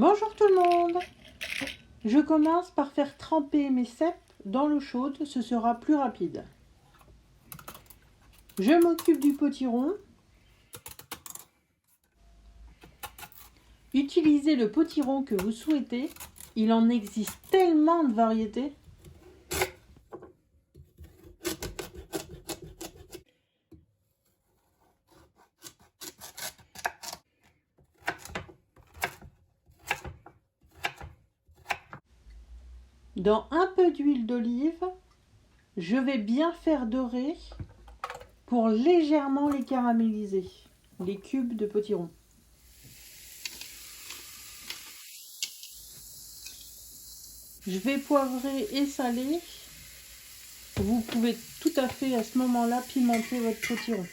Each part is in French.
Bonjour tout le monde! Je commence par faire tremper mes cèpes dans l'eau chaude, ce sera plus rapide. Je m'occupe du potiron. Utilisez le potiron que vous souhaitez, il en existe tellement de variétés. Dans un peu d'huile d'olive, je vais bien faire dorer pour légèrement les caraméliser, les cubes de potiron. Je vais poivrer et saler. Vous pouvez tout à fait à ce moment-là pimenter votre potiron.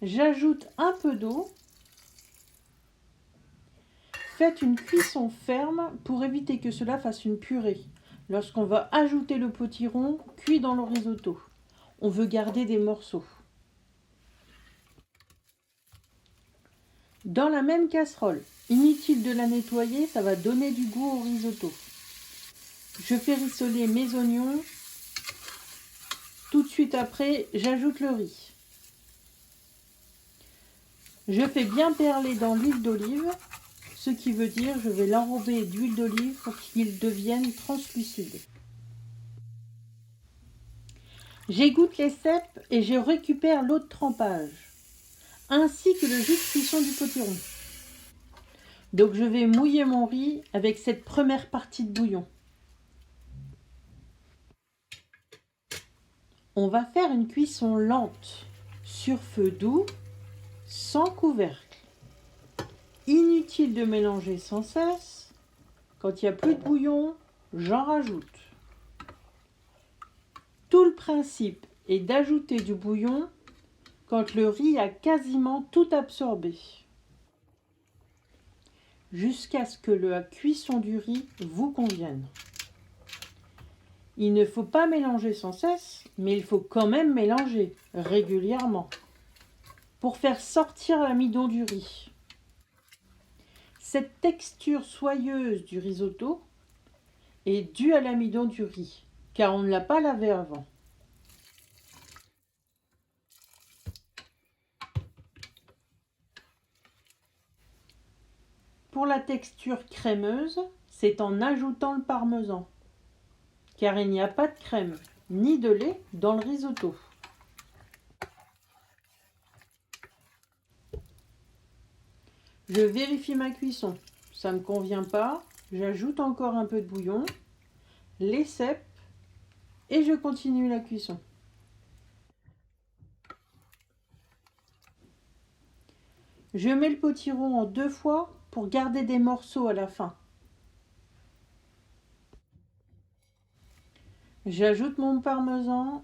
J'ajoute un peu d'eau. Faites une cuisson ferme pour éviter que cela fasse une purée. Lorsqu'on va ajouter le potiron cuit dans le risotto, on veut garder des morceaux. Dans la même casserole, inutile de la nettoyer, ça va donner du goût au risotto. Je fais rissoler mes oignons. Tout de suite après, j'ajoute le riz. Je fais bien perler dans l'huile d'olive, ce qui veut dire je vais l'enrober d'huile d'olive pour qu'il devienne translucide. J'égoutte les cèpes et je récupère l'eau de trempage, ainsi que le jus de cuisson du potiron. Donc je vais mouiller mon riz avec cette première partie de bouillon. On va faire une cuisson lente, sur feu doux, sans couvercle. Inutile de mélanger sans cesse. Quand il n'y a plus de bouillon, j'en rajoute. Tout le principe est d'ajouter du bouillon quand le riz a quasiment tout absorbé, jusqu'à ce que la cuisson du riz vous convienne. Il ne faut pas mélanger sans cesse, mais il faut quand même mélanger régulièrement pour faire sortir l'amidon du riz. Cette texture soyeuse du risotto est due à l'amidon du riz, car on ne l'a pas lavé avant. Pour la texture crémeuse, c'est en ajoutant le parmesan, car il n'y a pas de crème ni de lait dans le risotto. Je vérifie ma cuisson. Ça ne me convient pas. J'ajoute encore un peu de bouillon, les cèpes et je continue la cuisson. Je mets le potiron en 2 fois pour garder des morceaux à la fin. J'ajoute mon parmesan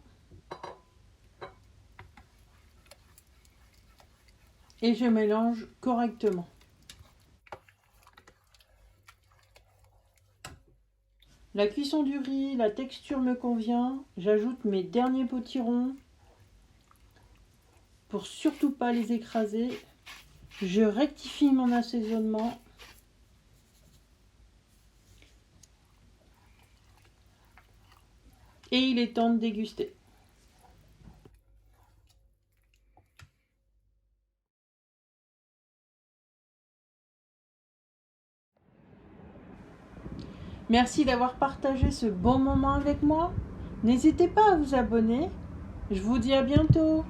et je mélange correctement. La cuisson du riz, la texture me convient. J'ajoute mes derniers potirons pour surtout pas les écraser. Je rectifie mon assaisonnement. Et il est temps de déguster. Merci d'avoir partagé ce bon moment avec moi. N'hésitez pas à vous abonner. Je vous dis à bientôt.